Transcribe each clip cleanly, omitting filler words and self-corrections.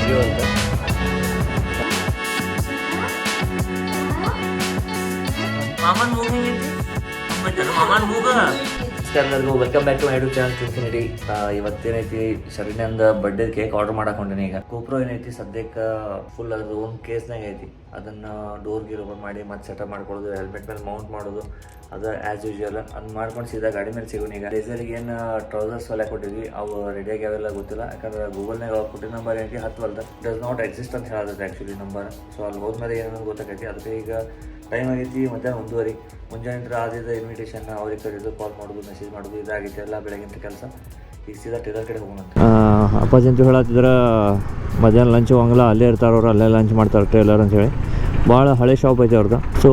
ಮುಗಿಯುವಂತ ಮಾಮನ್ ಮೂಗ್ ಹೆಂಗೈತಿ ಮಾಮನ್ ಮೂಗ. ಎಲ್ಲರಿಗೂ welcome back to my YouTube channel infinity. ಇವತ್ತೇನೈತಿ ಶರಣ್ಯಂದ ಬರ್ಡೇ ಕೇಕ್ ಆರ್ಡರ್ ಮಾಡಕೊಂಡಿನಿ. ಈಗ GoPro ಏನೈತಿ ಸದ್ಯಕ್ಕೆ ಫುಲ್ ಅದ್ರ ಓನ್ ಕೇಸ್ನಾಗ ಐತಿ. ಅದನ್ನ ಡೋರ್ ಗೀರ್ ಓಪನ್ ಮಾಡಿ ಮತ್ತೆ ಸೆಟಪ್ ಮಾಡ್ಕೊಳ್ಳೋದು, ಹೆಲ್ಮೆಟ್ ಮೇಲೆ ಮೌಂಟ್ ಮಾಡೋದು, ಅದು ಆ್ಯಸ್ ಯೂಶುವಲ್ ಅದು ಮಾಡ್ಕೊಂಡು ಸೀದಾ ಗಾಡಿ ಮೇಲೆ ಸಿಗೋಣ. ಈಗ ಡೀಸೆಲ್ಗೆ ಏನು ಟ್ರೌಸರ್ಸ್ ಹೊಲ ಕೊಟ್ಟಿದ್ವಿ ಅವು ರೆಡಿಯಾಗಿ ಅವೆಲ್ಲ ಗೊತ್ತಿಲ್ಲ. ಯಾಕಂದ್ರೆ ಗೂಗಲ್ನಾಗ ಅವ್ರು ಕೊಟ್ಟಿದ್ದ ನಂಬರ್ ಏನೈತಿ 10 ಡಸ್ ನಾಟ್ ಎಕ್ಸಿಸ್ಟ್ ಅಂತ ಹೇಳೋದು ಆ್ಯಕ್ಚುಲಿ ನಂಬರ್. ಸೊ ಅಲ್ಲಿ ಹೋದ್ಮೇಲೆ ಏನೋ ಗೊತ್ತಾಗೈತಿ. ಅದಕ್ಕೆ ಈಗ ಟೈಮ್ ಆಗೈತಿ ಮಧ್ಯಾಹ್ನ 1:30. ಮುಂಜಾನೆ ಆದಿದ್ದ ಇನ್ವಿಟೇಷನ್ ಅವ್ರಿಗೆ ಕರೆದು ಕಾಲ್ ಮಾಡೋದು, ಮೆಸೇಜ್ ಮಾಡೋದು ಇದಾಗೈತಿ ಎಲ್ಲ ಬೆಳಗಿನ ಕೆಲಸ. ಈಗ ಸೀದಾ ಟೇಲರ್ ಕಡೆ ಹೋಗೋಣ. ಅಪ್ಪಾಜಿ ಅಂತ ಹೇಳತ್ತಿದ್ರೆ ಮಧ್ಯಾಹ್ನ ಲಂಚ್ ಹೋಗಂಗಿಲ್ಲ, ಅಲ್ಲೇ ಇರ್ತಾರವ್ರು, ಅಲ್ಲೇ ಲಂಚ್ ಮಾಡ್ತಾರೆ ಟೇಲರ್ ಅಂತೇಳಿ. ಭಾಳ ಹಳೆ ಶಾಪ್ ಐತೆ ಅವ್ರದ್ದು. ಸೊ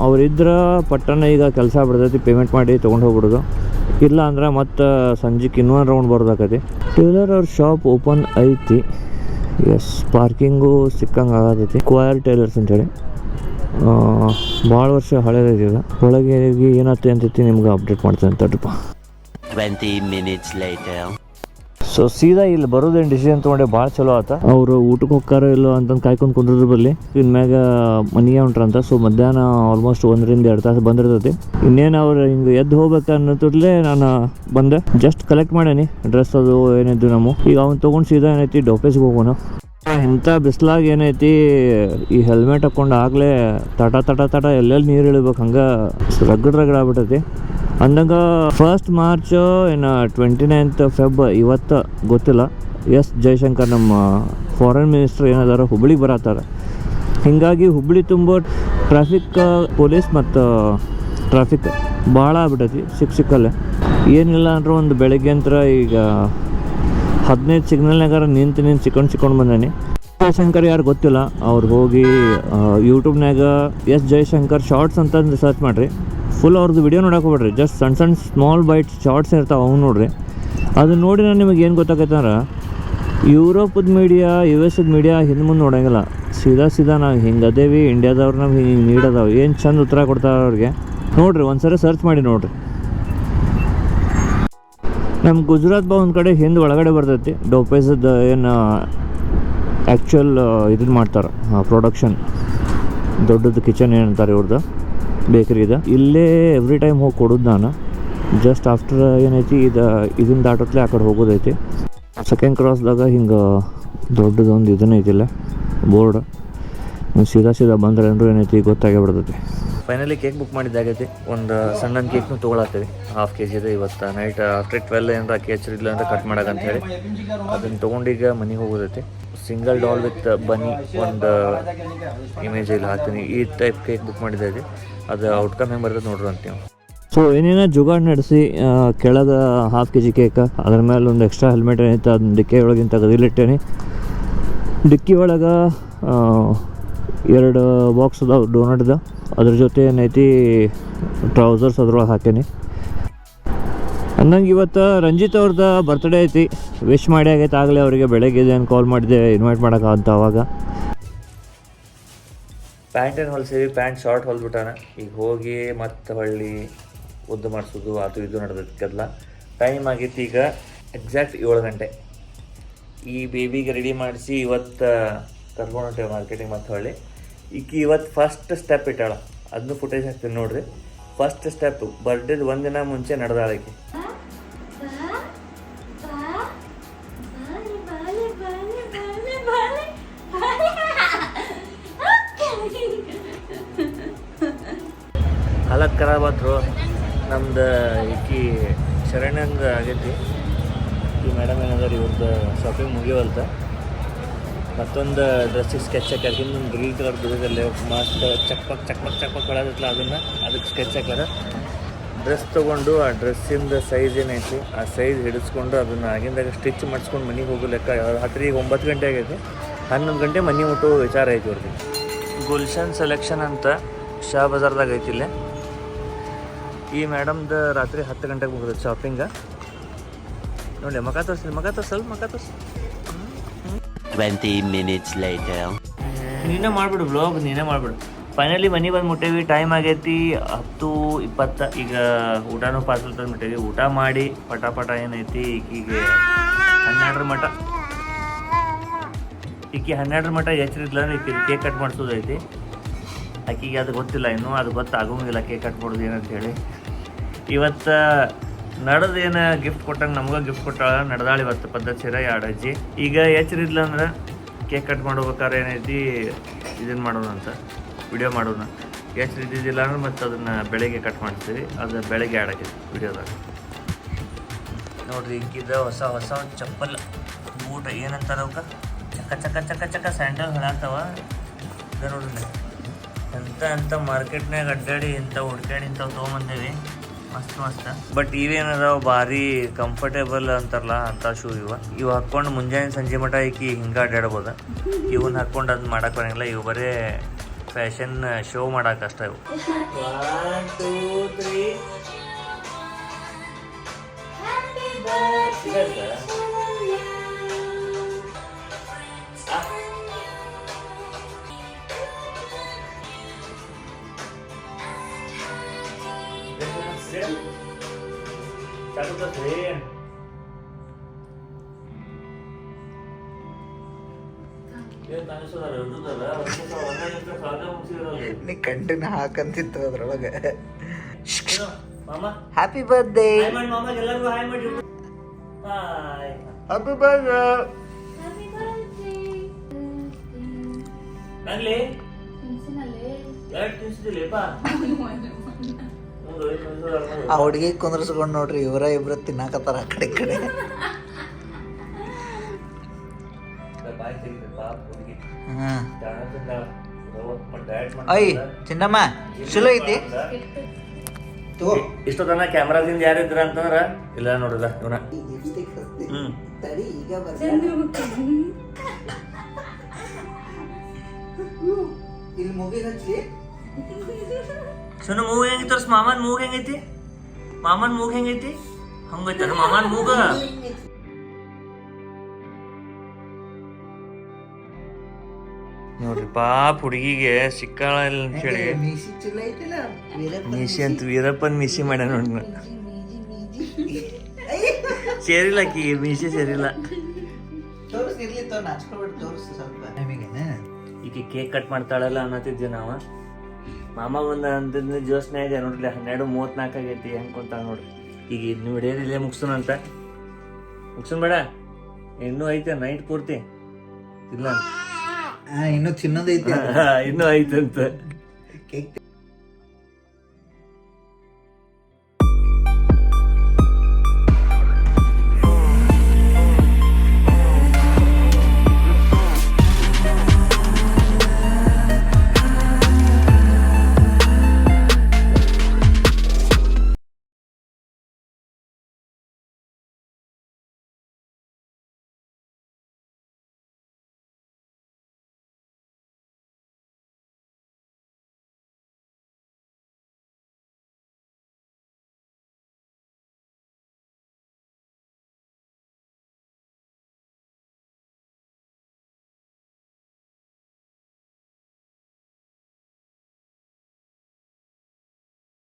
ಅವ್ರಿದ್ರೆ ಪಟ್ಟಣ ಈಗ ಕೆಲಸ ಬಿಡ್ತೈತಿ, ಪೇಮೆಂಟ್ ಮಾಡಿ ತೊಗೊಂಡು ಹೋಗ್ಬಿಡೋದು. ಇಲ್ಲ ಅಂದ್ರೆ ಮತ್ತು ಸಂಜೆಗೆ ಇನ್ನೊಂದು ರೌಂಡ್ ಬರ್ದಾಕೈತಿ. ಟೇಲರ್ ಅವ್ರ ಶಾಪ್ ಓಪನ್ ಐತಿ. ಎಸ್, ಪಾರ್ಕಿಂಗು ಸಿಕ್ಕಂಗೆ ಆಗತೈತಿ. ಕ್ವಯರ್ ಟೇಲರ್ಸ್ ಅಂತೇಳಿ ಭಾಳ ವರ್ಷ ಹಳೇದೈತಿ. ಇದು ಒಳಗೆ ಏನಾಗ್ತದೆ ಅಂತೈತಿ ನಿಮ್ಗೆ ಅಪ್ಡೇಟ್ ಮಾಡ್ತೇನೆ ತಡ್ರಪ್ಪ. 20 minutes later. ಸೊ ಸೀದಾ ಇಲ್ಲಿ ಬರೋದೇನು ಡಿಸಿಷನ್ ತೊಗೊಂಡೆ ಭಾಳ ಚಲೋ ಆತ. ಅವರು ಊಟಕ್ಕೆ ಹೋಗ್ತಾರೋ ಇಲ್ಲೋ ಅಂತಂದು ಕಾಯ್ಕೊಂಡು ಕುಂದ್ರದ್ರ ಬರಲಿ ಇನ್ಮ್ಯಾಗ ಮನೆಗೆ ಹೊಂಟ್ರಂತ. ಸೊ ಮಧ್ಯಾಹ್ನ ಆಲ್ಮೋಸ್ಟ್ 1-2 ತಾಸು ಬಂದಿರ್ತೈತಿ. ಇನ್ನೇನು ಅವ್ರು ಹಿಂಗೆ ಎದ್ದು ಹೋಗ್ಬೇಕು ಅನ್ನೋದ್ರಲ್ಲೇ ನಾನು ಬಂದೆ. ಜಸ್ಟ್ ಕಲೆಕ್ಟ್ ಮಾಡೇನಿ ಡ್ರೆಸ್ ಅದು ಏನಿದ್ದು ನಮ್ಮ. ಈಗ ಅವ್ನು ತೊಗೊಂಡು ಸೀದಾ ಏನೈತಿ ಡೋಪೇಸ್ಗೆ ಹೋಗೋಣ. ಇಂಥ ಬಿಸ್ಲಾಗ ಏನೈತಿ ಈ ಹೆಲ್ಮೆಟ್ ಹಾಕ್ಕೊಂಡು ಆಗಲೇ ತಟ ಎಲ್ಲೆಲ್ಲಿ ನೀರು ಇಳಿಬೇಕು, ಹಂಗೆ ರಗಡ್ ಆಗ್ಬಿಟ್ಟೈತಿ. ಅಂದಂಗ 1st ಮಾರ್ಚ್ ಇನ್ನು 29th ಫೆಬ್ ಇವತ್ತು ಗೊತ್ತಿಲ್ಲ. ಎಸ್ ಜೈಶಂಕರ್ ನಮ್ಮ ಫಾರಿನ್ ಮಿನಿಸ್ಟರ್ ಏನದಾರ ಹುಬ್ಳಿಗೆ ಬರತ್ತಾರ. ಹೀಗಾಗಿ ಹುಬ್ಳಿ ತುಂಬ ಟ್ರಾಫಿಕ್, ಪೊಲೀಸ್ ಮತ್ತು ಟ್ರಾಫಿಕ್ ಭಾಳ ಆಗ್ಬಿಟ್ಟೈತಿ ಸಿಕ್ಕಲ್ಲೇ. ಏನಿಲ್ಲ ಅಂದ್ರೆ ಒಂದು ಬೆಳಗ್ಗೆ ಅಂತ ಈಗ 15 ಸಿಗ್ನಲ್ನಾಗಾರ ನಿಂತು ಚಿಕ್ಕೊಂಡು ಬಂದಾನೆ. ಜೈಶಂಕರ್ ಯಾರು ಗೊತ್ತಿಲ್ಲ ಅವ್ರಿಗೆ ಹೋಗಿ ಯೂಟ್ಯೂಬ್ನಾಗ ಎಸ್ ಜೈಶಂಕರ್ ಶಾರ್ಟ್ಸ್ ಅಂತಂದು ಸರ್ಚ್ ಮಾಡಿರಿ. ಫುಲ್ ಅವ್ರದ್ದು ವಿಡಿಯೋ ನೋಡಕ್ಕೆ ಹೋಗ್ಬೇಡ್ರಿ. ಜಸ್ಟ್ ಸಣ್ಣ ಸ್ಮಾಲ್ ಬೈಟ್ ಶಾರ್ಟ್ಸ್ ಇರ್ತಾವೆ, ಅವ್ನು ನೋಡ್ರಿ. ಅದನ್ನ ನೋಡಿ ನಾನು ನಿಮಗೆ ಏನು ಗೊತ್ತಾಗೈತಂದ್ರೆ ಯುರೋಪದ ಮೀಡಿಯಾ, US ಮೀಡಿಯಾ ಹಿಂದೆ ಮುಂದೆ ನೋಡೋಂಗಿಲ್ಲ. ಸೀದಾ ನಾವು ಹಿಂಗೆ ಅದೇವಿ, ಇಂಡಿಯಾದವ್ರು ನಮ್ಗೆ ಹಿಂಗೆ ನೀಡೋದಾವೆ, ಏನು ಚಂದ ಉತ್ತರ ಕೊಡ್ತಾರೆ ಅವ್ರಿಗೆ. ನೋಡಿರಿ ಒಂದ್ಸರಿ ಸರ್ಚ್ ಮಾಡಿ ನೋಡಿರಿ. ನಮ್ಮ ಗುಜರಾತ್ ಒಂದು ಕಡೆ ಹಿಂದೆ ಒಳಗಡೆ ಬರ್ತೈತಿ. ಡೋಪೇಸದ ಏನು ಆ್ಯಕ್ಚುಯಲ್ ಇದನ್ನು ಮಾಡ್ತಾರೆ ಪ್ರೊಡಕ್ಷನ್, ದೊಡ್ಡದು ಕಿಚನ್ ಏನಂತಾರೆ ಇವ್ರದ್ದು, ಬೇಕ್ರಿ ಇದೆ. ಇಲ್ಲೇ ಎವ್ರಿ ಟೈಮ್ ಹೋಗಿ ಕೊಡೋದು ನಾನು. ಜಸ್ಟ್ ಆಫ್ಟರ್ ಏನೈತಿ ಇದನ್ನು ದಾಟತ್ಲೆ ಆ ಕಡೆ ಹೋಗೋದೈತಿ. ಸೆಕೆಂಡ್ ಕ್ರಾಸ್ದಾಗ ಹಿಂಗೆ ದೊಡ್ಡದೊಂದು ಇದನ್ನೈತಿಲ್ಲ ಬೋರ್ಡ್. ಸೀದಾ ಬಂದ್ರೆ ಏನಾರು ಏನೈತಿ ಗೊತ್ತಾಗೇ ಬಿಡ್ತೈತಿ. ಫೈನಲಿ ಕೇಕ್ ಬುಕ್ ಮಾಡಿದ್ದಾಗೈತಿ. ಒಂದು ಸಣ್ಣ ಕೇಕ್ನು ತೊಗೊಳತ್ತೀವಿ, 1/2 kg ಇದೆ. ಇವತ್ತು ನೈಟ್ ಆಫ್ಟರ್ 12 ಏನಾರ ಕೇಚರ್ ಇಲ್ಲ ಅಂದರೆ ಕಟ್ ಮಾಡೋಕ್ಕಂತ ಹೇಳಿ ಅದನ್ನು ತೊಗೊಂಡೀಗ ಮನೆಗೆ ಹೋಗೋದೈತಿ. ಸಿಂಗಲ್ ಡಾಲ್ ವಿತ್ ಬನ್ನಿ ಒಂದು ಇಮೇಜ್ ಇಲ್ಲಿ ಹಾಕ್ತೀನಿ. ಈ ಟೈಪ್ ಕೇಕ್ ಬುಕ್ ಮಾಡಿದ್ದಾಯಿದೆ. ಅದು ಔಟ್ಕಮ್ ಹೆಂಗೆ ಬರ್ತದೆ ನೋಡ್ರಿ ಅಂತೀವಿ. ಸೊ ಏನೇನೋ ಜುಗಾಡ್ ನಡೆಸಿ ಕೆಳಗೆ 1/2 kg ಕೇಕ್, ಅದ್ರ ಮೇಲೆ ಒಂದು ಎಕ್ಸ್ಟ್ರಾ ಹೆಲ್ಮೆಟ್ ಏನೈತೆ ಅದನ್ನ ಡಿಕ್ಕಿ ಒಳಗಿಂತ ತೆಗೆದಿಲ್ಲಿಟ್ಟೇನಿ. ಡಿಕ್ಕಿ ಒಳಗೆ 2 ಬಾಕ್ಸ್ ಅದಾವೆ ಡೋನಟ್ದ. ಅದ್ರ ಜೊತೆ ಏನೈತಿ ಟ್ರೌಸರ್ಸ್ ಅದ್ರೊಳಗೆ ಹಾಕೇನಿ. ಅಂದಂಗೆ ಇವತ್ತು ರಂಜಿತ್ ಅವ್ರದ್ದು ಬರ್ತ್ಡೇ ಐತಿ. ವಿಶ್ ಮಾಡಿ ಆಗೈತೆ ಆಗಲೇ ಅವರಿಗೆ. ಬೆಳಗ್ಗೆ ಏನು ಕಾಲ್ ಮಾಡಿದೆ ಇನ್ವೈಟ್ ಮಾಡೋಕ್ಕಂತ. ಅವಾಗ ಪ್ಯಾಂಟ್ ಏನು ಹೊಲ್ಸೀವಿ, ಪ್ಯಾಂಟ್ ಶಾರ್ಟ್ ಹೊಲ್ಬಿಟ್ಟಾನ. ಈಗ ಹೋಗಿ ಮತ್ತೆ ಹೊಳ್ಳಿ ಉದ್ದು ಮಾಡಿಸೋದು ಅದು ಇದು ನಡೆದಕ್ಕೆಲ್ಲ ಟೈಮ್ ಆಗೈತಿ. ಈಗ ಎಕ್ಸಾಕ್ಟ್ 7 ಗಂಟೆ. ಈ ಬೇಬಿಗೆ ರೆಡಿ ಮಾಡಿಸಿ ಇವತ್ತು ಕರ್ಕೊಂಡು ಹೊಂಟೇವೆ ಮಾರ್ಕೆಟಿಂಗ್. ಮತ್ತೆ ಹೊಳ್ಳಿ ಈಕಿ ಇವತ್ತು ಫಸ್ಟ್ ಸ್ಟೆಪ್ ಇಟ್ಟಾಳ. ಅದನ್ನು ಫುಟೇಜ್ ಹಾಕ್ತೀನಿ ನೋಡ್ರಿ. ಫಸ್ಟ್ ಸ್ಟೆಪ್ ಬರ್ಡೇದು 1 ದಿನ ಮುಂಚೆ ನಡೆದಾಳಕ್ಕೆ. ಹಾಲತ್ ಖರಾಬ್ ಆದ್ರು ನಮ್ದು. ಈಕಿ ಶರಣ್ಯಂದು ಆಗೈತಿ. ಈ ಮೇಡಮ್ ಏನಾದ್ರು ಇವ್ರದ್ದು ಶಾಪಿಂಗ್ ಮುಗಿಯವಲ್ತ. ಮತ್ತೊಂದು ಡ್ರೆಸ್ಸಿಗೆ ಸ್ಕೆಚ್ ಹಾಕ್ಯಾರ. ಹಿಂದೊಂದು ಗ್ರೀನ್ ಕಲರ್ ಬಿಡೋದಲ್ಲೇ ಮಸ್ತ್ ಚಕ್ಪಕ್ ಹೊಳದಿತ್ತಲ್ಲ ಅದಕ್ಕೆ ಸ್ಕೆಚ್ ಹಾಕ್ಯಾರ. ಡ್ರೆಸ್ ತೊಗೊಂಡು ಆ ಡ್ರೆಸ್ಸಿಂದ ಸೈಜ್ ಏನೈತಿ ಆ ಸೈಜ್ ಹಿಡಿಸ್ಕೊಂಡು ಅದನ್ನು ಆಗಿಂದಾಗ ಸ್ಟಿಚ್ ಮಾಡಿಸ್ಕೊಂಡು ಮನೆಗೆ ಹೋಗೋ ಲೆಕ್ಕ. ರಾತ್ರಿ ಈಗ 9 ಗಂಟೆ ಆಗೈತಿ. 11 ಗಂಟೆ ಮನೆ ಮುಟ್ಟೋ ವಿಚಾರ ಐತಿ ಅವ್ರಿಗೆ. ಗುಲ್ಶನ್ ಸೆಲೆಕ್ಷನ್ ಅಂತ ಶಾ ಬಜಾರ್ದಾಗ ಐತಿಲ್ಲ. ಈ ಮೇಡಮ್ದು ರಾತ್ರಿ 10 ಗಂಟೆಗೆ ಮುಗಿದೈತೆ ಶಾಪಿಂಗ. ನೋಡಿ ಮಕ ತೋರಿಸಿ 20 minutes later. ನೀನೇ ಮಾಡಿಬಿಡು ಬ್ಲಾಗ್, ನೀನೇ ಮಾಡಿಬಿಡು. ಫೈನಲಿ ಮನೆ ಬಂದು ಮುಟ್ಟೇವಿ. ಟೈಮ್ ಆಗೈತಿ 10:20. ಈಗ ಊಟನೂ ಪಾರ್ಸಲ್ ತಂದು ಮುಟ್ಟೇವಿ. ಊಟ ಮಾಡಿ ಪಟ ಏನೈತಿ ಈಗೀಗೆ 12 ಮಟ ಈಕಿ 12 ಮಟ್ಟ ಎಚ್ಚರಿದ್ಲ ಈಕಿ ಕೇಕ್ ಕಟ್ ಮಾಡಿಸೋದೈತಿ. ಆಕಿಗೆ ಅದು ಗೊತ್ತಿಲ್ಲ ಇನ್ನೂ, ಅದು ಗೊತ್ತಾಗೋಂಗಿಲ್ಲ ಕೇಕ್ ಕಟ್ ಮಾಡೋದು ಏನಂತ ಹೇಳಿ. ಇವತ್ತು ನಡೆದೇನು ಗಿಫ್ಟ್ ಕೊಟ್ಟಂಗೆ ನಮ್ಗೆ ಗಿಫ್ಟ್ ಕೊಟ್ಟಾಳ, ನಡೆದಾಳ ಇವತ್ತು ಪದ್ಧತಿ ಸೀರೆ 2 ಅಜ್ಜಿ. ಈಗ ಎಚ್ಚರಿದ್ಲ ಅಂದ್ರೆ ಕೇಕ್ ಕಟ್ ಮಾಡ್ಬೇಕಾದ್ರೆ ಏನೈತಿ ಇದನ್ನು ಮಾಡೋಣ ಅಂತ ವಿಡಿಯೋ ಮಾಡೋಣ. ಎಚ್ಚರಿದ್ದಿದ್ದಿಲ್ಲ ಅಂದ್ರೆ ಮತ್ತು ಅದನ್ನು ಬೆಳಗ್ಗೆ ಕಟ್ ಮಾಡ್ತೀವಿ, ಅದು ಬೆಳಗ್ಗೆ ಆ್ಯಡ್ ಆಗೈತಿ ವಿಡಿಯೋದಾಗ. ನೋಡ್ರಿ ಈಗಿದ ಹೊಸ ಹೊಸ ಚಪ್ಪಲ್ ಬೂಟ್ ಏನಂತಾರ ಅವಕ್ಕೆ, ಚಕ್ಕ ಚಕ್ಕ ಚಕ್ಕ ಚಕ್ಕ ಸ್ಯಾಂಡಲ್ ಹೇಳತ್ತವ. ಇದು ನೋಡ್ರಿ ಅಂತ ಮಾರ್ಕೆಟ್ನಾಗ ಅಡ್ಡಾಡಿ ಇಂಥ ಹುಡ್ಕ್ಯಾಡಿ ಇಂಥವು ತೊಗೊಂಬಂದೇವಿ, ಮಸ್ತ್ ಮಸ್ತ್. ಬಟ್ ಇವೇನದಾವ ಭಾರಿ ಕಂಫರ್ಟೇಬಲ್ ಅಂತಾರಲ್ಲ ಅಂಥ ಶೂ ಇವು ಹಾಕ್ಕೊಂಡು ಮುಂಜಾನೆ ಸಂಜೆ ಮಟ್ಟ ಈಕಿ ಹಿಂಗೆ ಅಡ್ಡಾಡ್ಬೋದು. ಇವನ್ನ ಹಾಕ್ಕೊಂಡು ಅದು ಮಾಡಕ್ಕೆ ಬರೋಂಗಿಲ್ಲ, ಇವು ಬರೀ ಫ್ಯಾಷನ್ ಶೋ ಮಾಡಕ್ಕೆ ಅಷ್ಟ ಇವು. 1 2 3 ನೀ ಕಂಟಿನ ಹಾಕಂತಿತ್ತು ಅದ್ರೊಳಗೆ. Happy birthday, happy birthday. ಆ ಹುಡುಗಿ ಕುಂದ್ರಸ್ಕೊಂಡು ನೋಡ್ರಿ, ಇವರ ಇಬ್ರು ತಿನ್ನಾಕತ್ತಾರ ಆ ಕಡೆ ಈ ಕಡೆ. ಐ ಚಿನ್ನಮ್ಮ ಚಲೋ ಐತಿ. ಇಷ್ಟೊತ್ತನ ಕ್ಯಾಮ್ರಾದಿಂದ ಯಾರಿದ್ರ ಅಂತಂದ್ರ ಇಲ್ಲ ನೋಡಿದ ಇವನ. ಇಲ್ಲಿ ಮೂವಿ ಹಚ್ಚಿ ಸುನು ಮೂಗ್ ಹೆಂಗೈತಿ ತೋರ್ಸ್. ಮಾಮನ್ ಮೂಗ್ ಹೆಂಗೈತಿ, ಮಾಮನ್ ಮೂಗ್ ಹೆಂಗೈತಿ, ಹಂಗೈತ ಮಾಮನ್ ಮೂಗ. ನೋಡ್ರಿ ಪಾಪ ಹುಡುಗಿಗೆ ಸಿಕ್ಕಾಳ ಇಲ್ಲ ಅಂತ ಹೇಳಿ ಮೀಸಿ ಚಲೋ ಐತಿಲ್ಲ. ಮೀಸಿ ಅಂತ ವೀರಪ್ಪನ್ ಮೀಸಿ ಮಾಡ್ಯ ನೋಡಿ. ಸೇರಿಲ್ಲ ಆಕಿ ಮೀಸಿ ಸೇರಿಲ್ಲ. ತೋರಿಸಿ ಇರ್ಲಿ ತೋ ನಾಚ್ಕೊಬಿಟ್ಟು ತೋರಿಸಿ ಸ್ವಲ್ಪ ನಮಗೇನ. ಈಗ ಕೇಕ್ ಕಟ್ ಮಾಡ್ತಾಳಲ್ಲ ಅನ್ನತ್ತಿದ್ವಿ ನಾವು. ಮಾಮ ಒಂದು ಅಂತಿದ್ದ ಜೋಸ್ನ್ಯಾಗ ನೋಡ್ರಿ 12:34 ಆಗೈತಿ ಹೆಂಗೆ ಕುಂತ ನೋಡ್ರಿ. ಈಗ ಇನ್ನು ಹಿಡಿಯೋದಿಲ್ಲ ಮುಗ್ಸೋಣಂತ. ಮುಗ್ಸೋಣ ಬೇಡ, ಇನ್ನೂ ಐತೆ ನೈಟ್ ಪೂರ್ತಿ ಇಲ್ಲ ಇನ್ನು ತಿನ್ನೋದೈತಿ, ಇನ್ನೂ ಐತಂತ. ಕೇಕ್